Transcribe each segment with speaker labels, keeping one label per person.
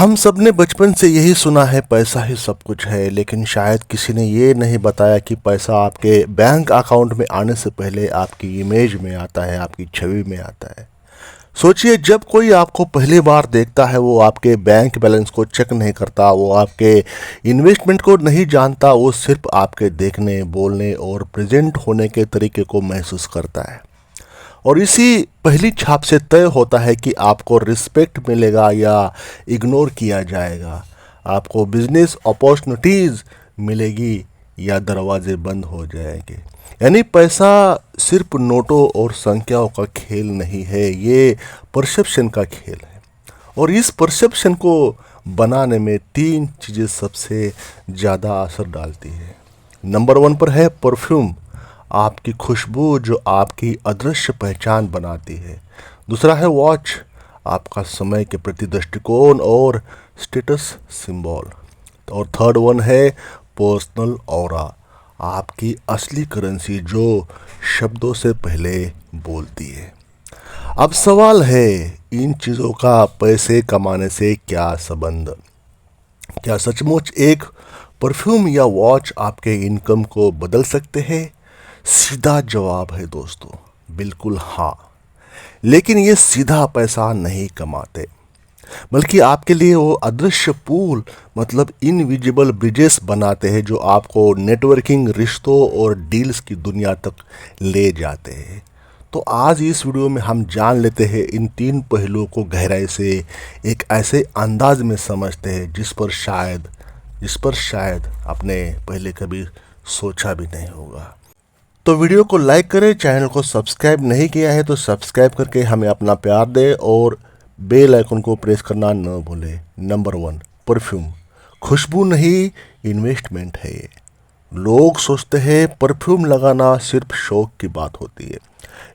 Speaker 1: हम सब ने बचपन से यही सुना है, पैसा ही सब कुछ है। लेकिन शायद किसी ने ये नहीं बताया कि पैसा आपके बैंक अकाउंट में आने से पहले आपकी इमेज में आता है, आपकी छवि में आता है। सोचिए, जब कोई आपको पहली बार देखता है, वो आपके बैंक बैलेंस को चेक नहीं करता, वो आपके इन्वेस्टमेंट को नहीं जानता, वो सिर्फ आपके देखने, बोलने और प्रेजेंट होने के तरीके को महसूस करता है। और इसी पहली छाप से तय होता है कि आपको रिस्पेक्ट मिलेगा या इग्नोर किया जाएगा, आपको बिजनेस अपॉर्चुनिटीज़ मिलेगी या दरवाजे बंद हो जाएंगे। यानी पैसा सिर्फ नोटों और संख्याओं का खेल नहीं है, ये परसेप्शन का खेल है। और इस परसेप्शन को बनाने में तीन चीज़ें सबसे ज़्यादा असर डालती है। नंबर वन पर है परफ्यूम, आपकी खुशबू जो आपकी अदृश्य पहचान बनाती है। दूसरा है वॉच, आपका समय के प्रति दृष्टिकोण और स्टेटस सिंबल। और थर्ड वन है पर्सनल ऑरा, आपकी असली करेंसी जो शब्दों से पहले बोलती है। अब सवाल है, इन चीज़ों का पैसे कमाने से क्या संबंध? क्या सचमुच एक परफ्यूम या वॉच आपके इनकम को बदल सकते हैं? सीधा जवाब है दोस्तों, बिल्कुल हाँ। लेकिन ये सीधा पैसा नहीं कमाते, बल्कि आपके लिए वो अदृश्य पुल, मतलब इनविजिबल ब्रिजेस बनाते हैं जो आपको नेटवर्किंग, रिश्तों और डील्स की दुनिया तक ले जाते हैं। तो आज इस वीडियो में हम जान लेते हैं इन तीन पहलुओं को गहराई से, एक ऐसे अंदाज में समझते हैं जिस पर शायद आपने पहले कभी सोचा भी नहीं होगा। तो वीडियो को लाइक करें, चैनल को सब्सक्राइब नहीं किया है तो सब्सक्राइब करके हमें अपना प्यार दें और बेल आइकन को प्रेस करना न भूलें। Number one, perfume. खुशबू नहीं, इन्वेस्टमेंट है ये। लोग सोचते हैं परफ्यूम लगाना सिर्फ शौक की बात होती है,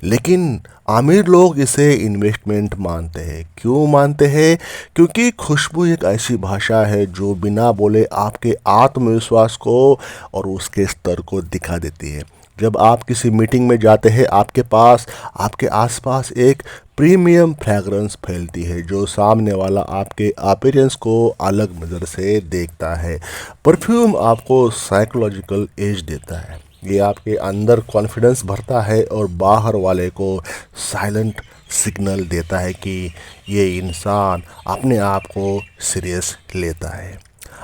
Speaker 1: लेकिन अमीर लोग इसे इन्वेस्टमेंट मानते हैं। क्यों मानते हैं? क्योंकि खुशबू एक ऐसी भाषा है जो बिना बोले आपके आत्मविश्वास को और उसके स्तर को दिखा देती है। जब आप किसी मीटिंग में जाते हैं, आपके आसपास एक प्रीमियम फ्रेगरेंस फैलती है जो सामने वाला आपके अपीयरेंस को अलग नज़र से देखता है। परफ्यूम आपको साइकोलॉजिकल एज देता है, ये आपके अंदर कॉन्फिडेंस भरता है और बाहर वाले को साइलेंट सिग्नल देता है कि ये इंसान अपने आप को सीरियस लेता है।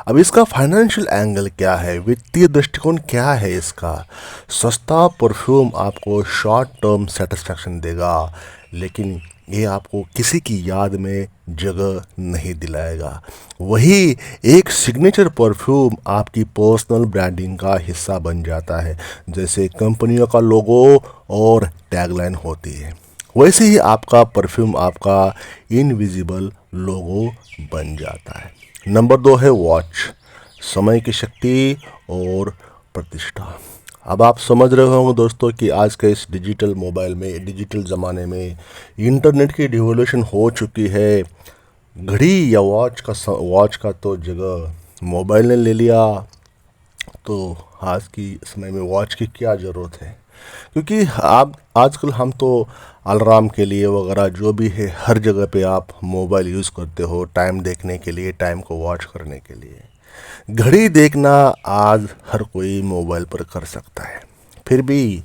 Speaker 1: अब इसका फाइनेंशियल एंगल क्या है, वित्तीय दृष्टिकोण क्या है इसका? सस्ता परफ्यूम आपको शॉर्ट टर्म सेटिस्फैक्शन देगा, लेकिन ये आपको किसी की याद में जगह नहीं दिलाएगा। वही एक सिग्नेचर परफ्यूम आपकी पर्सनल ब्रांडिंग का हिस्सा बन जाता है, जैसे कंपनियों का लोगो और टैगलाइन होती है। वैसे ही आपका परफ्यूम आपका इनविजिबल लोगो बन जाता है। नंबर दो है वॉच, समय की शक्ति और प्रतिष्ठा। अब आप समझ रहे होंगे दोस्तों कि आज के इस डिजिटल मोबाइल में, डिजिटल ज़माने में इंटरनेट की रिवॉल्यूशन हो चुकी है। घड़ी या वॉच का तो जगह मोबाइल ने ले लिया। तो आज की समय में वॉच की क्या ज़रूरत है? क्योंकि आप आजकल हम तो अलार्म के लिए वगैरह जो भी है, हर जगह पे आप मोबाइल यूज़ करते हो, टाइम देखने के लिए, टाइम को वॉच करने के लिए। घड़ी देखना आज हर कोई मोबाइल पर कर सकता है, फिर भी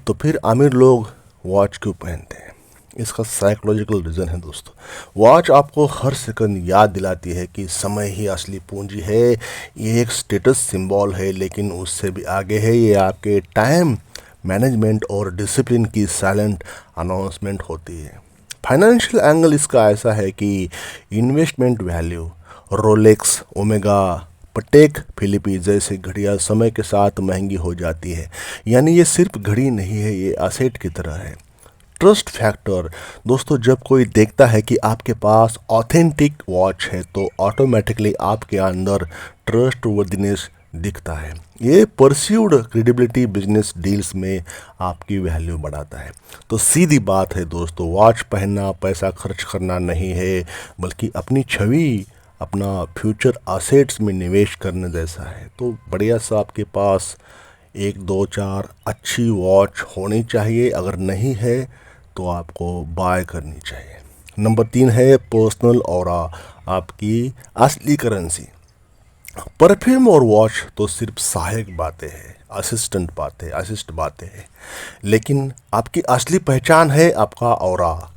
Speaker 1: तो फिर अमीर लोग वॉच क्यों पहनते हैं? इसका साइकोलॉजिकल रीज़न है दोस्तों। वॉच आपको हर सेकंड याद दिलाती है कि समय ही असली पूंजी है। ये एक स्टेटस सिंबल है, लेकिन उससे भी आगे है, ये आपके टाइम मैनेजमेंट और डिसिप्लिन की साइलेंट अनाउंसमेंट होती है। फाइनेंशियल एंगल इसका ऐसा है कि investment value, Rolex, Omega, Patek Philippe जैसे घड़ियाँ समय के साथ महंगी हो जाती है। यानी ये सिर्फ घड़ी नहीं है, ये असेट की तरह है। ट्रस्ट फैक्टर दोस्तों, जब कोई देखता है कि आपके पास ऑथेंटिक वॉच है तो ऑटोमेटिकली आपके अंदर ट्रस्ट वर्दिनेस दिखता है। ये परसीव्ड क्रेडिबिलिटी बिजनेस डील्स में आपकी वैल्यू बढ़ाता है। तो सीधी बात है दोस्तों, वॉच पहनना पैसा खर्च करना नहीं है, बल्कि अपनी छवि, अपना फ्यूचर असेट्स में निवेश करने जैसा है। तो बढ़िया सा आपके पास एक दो चार अच्छी वॉच होनी चाहिए। अगर नहीं है तो आपको बाय करनी चाहिए। नंबर 3 है पर्सनल ऑरा, आपकी असली करेंसी। परफ्यूम और वॉच तो सिर्फ सहायक बातें हैं, असिस्ट बातें हैं, लेकिन आपकी असली पहचान है आपका ऑरा।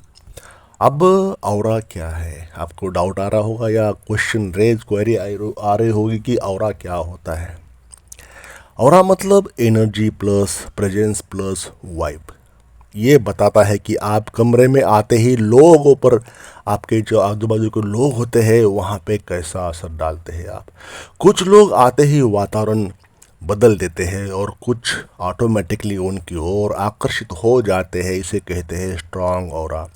Speaker 1: अब ऑरा क्या है, आपको डाउट आ रहा होगा या क्वेश्चन रेज क्वेरी आ रही होगी कि ऑरा क्या होता है। ऑरा मतलब energy plus presence plus vibe. ये बताता है कि आप कमरे में आते ही लोगों पर, आपके जो आजू बाजू के लोग होते हैं वहाँ पे कैसा असर डालते हैं आप। कुछ लोग आते ही वातावरण बदल देते हैं और कुछ ऑटोमेटिकली उनकी ओर आकर्षित हो जाते हैं। इसे कहते हैं स्ट्रांग ऑरा।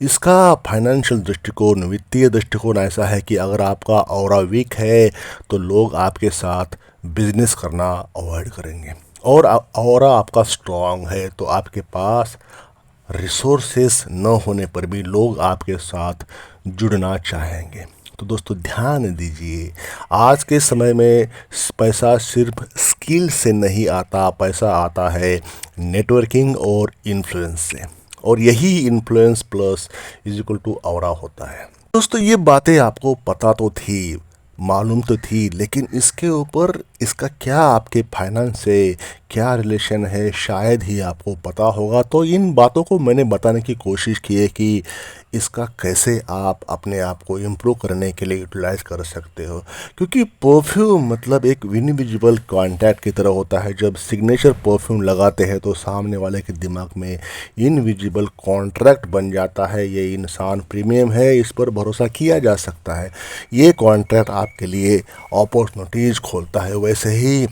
Speaker 1: इसका फाइनेंशियल दृष्टिकोण, वित्तीय दृष्टिकोण ऐसा है कि अगर आपका ऑरा वीक है तो लोग आपके साथ बिजनेस करना अवॉइड करेंगे, और ऑरा आपका स्ट्रांग है तो आपके पास रिसोर्सेस न होने पर भी लोग आपके साथ जुड़ना चाहेंगे। तो दोस्तों ध्यान दीजिए, आज के समय में पैसा सिर्फ स्किल से नहीं आता, पैसा आता है नेटवर्किंग और इन्फ्लुएंस से, और यही influence plus is equal to aura होता है। दोस्तों ये बातें आपको पता तो थी, मालूम तो थी, लेकिन इसके ऊपर इसका क्या आपके फाइनेंस से क्या रिलेशन है शायद ही आपको पता होगा। तो इन बातों को मैंने बताने की कोशिश की है कि इसका कैसे आप अपने आप को इम्प्रूव करने के लिए यूटिलाइज कर सकते हो। क्योंकि परफ्यूम मतलब एक इनविजिबल कॉन्टैक्ट की तरह होता है। जब सिग्नेचर परफ्यूम लगाते हैं तो सामने वाले के दिमाग में इनविजिबल कॉन्ट्रैक्ट बन जाता है, ये इंसान प्रीमियम है, इस पर भरोसा किया जा सकता है। ये कॉन्ट्रैक्ट आपके लिए अपॉर्चुनिटीज़ खोलता है। वैसे ही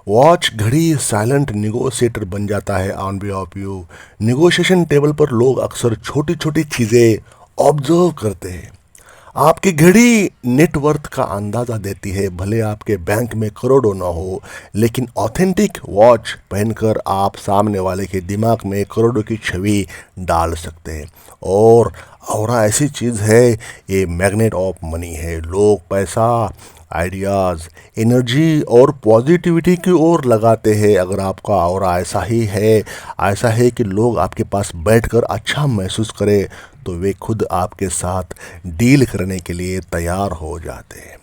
Speaker 1: वॉच घड़ी साइलेंट निगोशिएटर बन जाता है on behalf you. Negotiation table पर लोग अक्सर छोटी छोटी चीज़ें ऑब्जर्व करते हैं। आपकी घड़ी नेटवर्थ का अंदाज़ा देती है, भले आपके बैंक में करोड़ों ना हो, लेकिन ऑथेंटिक वॉच पहनकर आप सामने वाले के दिमाग में करोड़ों की छवि डाल सकते हैं। और ऐसी चीज़ है, ये मैग्नेट ऑफ मनी है। लोग पैसा, आइडियाज़, एनर्जी और पॉजिटिविटी की ओर लगाते हैं। अगर आपका ऑरा ऐसा है कि लोग आपके पास बैठकर अच्छा महसूस करें तो वे खुद आपके साथ डील करने के लिए तैयार हो जाते हैं।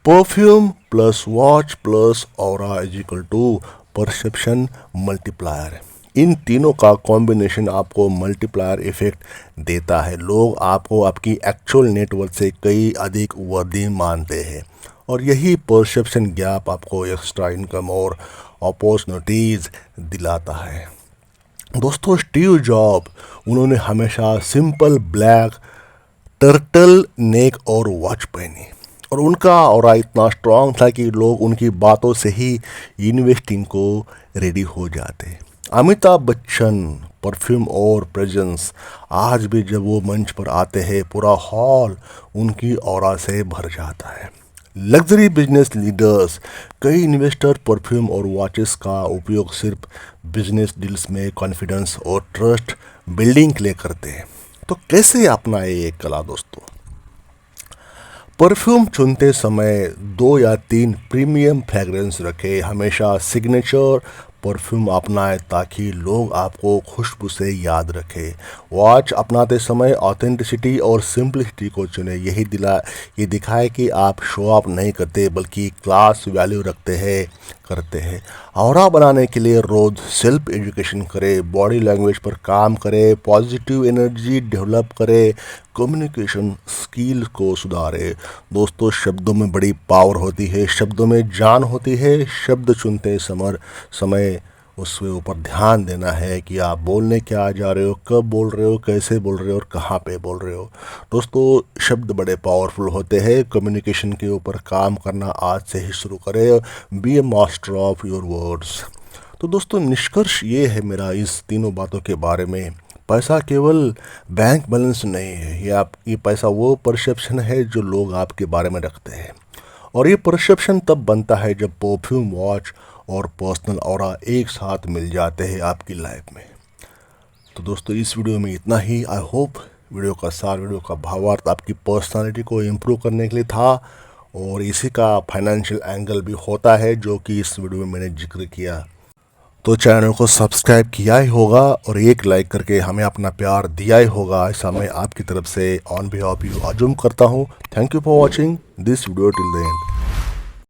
Speaker 1: Perfume plus watch plus aura is equal to perception multiplier. इन तीनों का कॉम्बिनेशन आपको मल्टीप्लायर इफेक्ट देता है। लोग आपको आपकी एक्चुअल नेटवर्थ से कई अधिक वर्दी मानते हैं, और यही परसेप्शन गैप आपको एक्स्ट्रा इनकम और अपॉर्चुनिटीज़ दिलाता है। दोस्तों स्टीव जॉब, उन्होंने हमेशा सिंपल ब्लैक टर्टल नेक और वॉच पहनी, और उनका ऑरा इतना स्ट्रांग था कि लोग उनकी बातों से ही इन्वेस्टिंग को रेडी हो जाते। अमिताभ बच्चन, परफ्यूम और प्रेजेंस, आज भी जब वो मंच पर आते हैं पूरा हॉल उनकी ऑरा से भर जाता है। लग्जरी बिजनेस लीडर्स, कई इन्वेस्टर परफ्यूम और वॉचेस का उपयोग सिर्फ बिजनेस डील्स में कॉन्फिडेंस और ट्रस्ट बिल्डिंग के लिए करते हैं। तो कैसे अपनाए ये कला दोस्तों? परफ्यूम चुनते समय 2 या 3 प्रीमियम फ्रेगरेंस रखें। हमेशा सिग्नेचर परफ्यूम अपनाएं ताकि लोग आपको खुशबू से याद रखें। वॉच अपनाते समय ऑथेंटिसिटी और सिंपलिसिटी को चुनें। ये दिखाए कि आप शो ऑफ नहीं करते बल्कि क्लास वैल्यू करते हैं। ऑरा बनाने के लिए रोज़ सेल्फ एजुकेशन करें, बॉडी लैंग्वेज पर काम करें, पॉजिटिव एनर्जी डेवलप करें, कम्युनिकेशन स्किल को सुधारें। दोस्तों शब्दों में बड़ी पावर होती है, शब्दों में जान होती है। शब्द चुनते समय उसके ऊपर ध्यान देना है कि आप बोलने क्या जा रहे हो, कब बोल रहे हो, कैसे बोल रहे हो और कहाँ पे बोल रहे हो। दोस्तों शब्द बड़े पावरफुल होते हैं। कम्युनिकेशन के ऊपर काम करना आज से ही शुरू करें। Be a master of your words. तो दोस्तों निष्कर्ष ये है मेरा इस तीनों बातों के बारे में, पैसा केवल बैंक बैलेंस नहीं है। ये पैसा वो परसेप्शन है जो लोग आपके बारे में रखते हैं, और ये परसेप्शन तब बनता है जब परफ्यूम, वॉच और पर्सनल ऑरा एक साथ मिल जाते हैं आपकी लाइफ में। तो दोस्तों इस वीडियो में इतना ही। आई होप वीडियो का भावार्थ आपकी पर्सनालिटी को इम्प्रूव करने के लिए था, और इसी का फाइनेंशियल एंगल भी होता है जो कि इस वीडियो में मैंने जिक्र किया। तो चैनल को सब्सक्राइब किया ही होगा और एक लाइक करके हमें अपना प्यार दिया ही होगा, ऐसा मैं आपकी तरफ से ऑन बिहाफ यू अज्यूम करता हूँ। Thank you for watching this video till the end.